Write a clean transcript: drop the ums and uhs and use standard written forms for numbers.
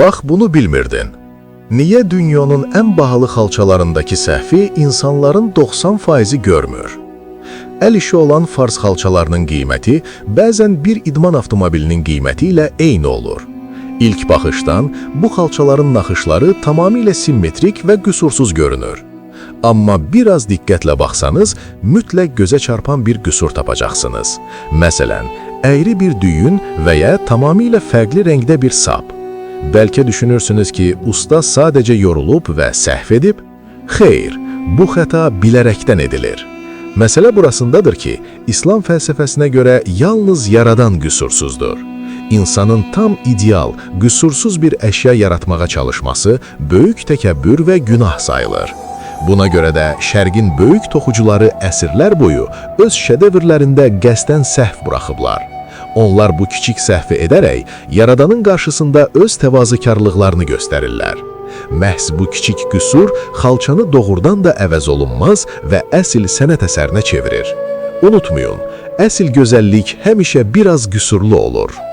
Bax, bunu bilmirdin. Niyə dünyanın ən bahalı xalçalarındakı səhvi insanların 90%-i görmür? Əl işi olan fars xalçalarının qiyməti bəzən bir idman avtomobilinin qiyməti ilə eyni olur. İlk baxışdan bu xalçaların naxışları tamamilə simmetrik və qüsursuz görünür. Amma biraz diqqətlə baxsanız, mütləq gözə çarpan bir qüsur tapacaqsınız. Məsələn, əyri bir düyün və ya tamamilə fərqli rəngdə bir sap. Bəlkə düşünürsünüz ki, usta sadəcə yorulub və səhv edib? Xeyr, bu xəta bilərəkdən edilir. Məsələ burasındadır ki, İslam fəlsəfəsinə görə yalnız yaradan qüsursuzdur. İnsanın tam ideal, qüsursuz bir əşya yaratmağa çalışması böyük təkəbbür və günah sayılır. Buna görə də Şərqin böyük toxucuları əsrlər boyu öz şədevrlərində qəsdən səhv buraxıblar. Onlar bu kiçik səhvi edərək Yaradanın qarşısında öz təvazökarlıqlarını göstərirlər. Məhz bu kiçik qüsur xalçanı doğrudan da əvəz olunmaz və əsl sənət əsərinə çevirir. Unutmayın, əsl gözəllik həmişə biraz qüsurlu olur.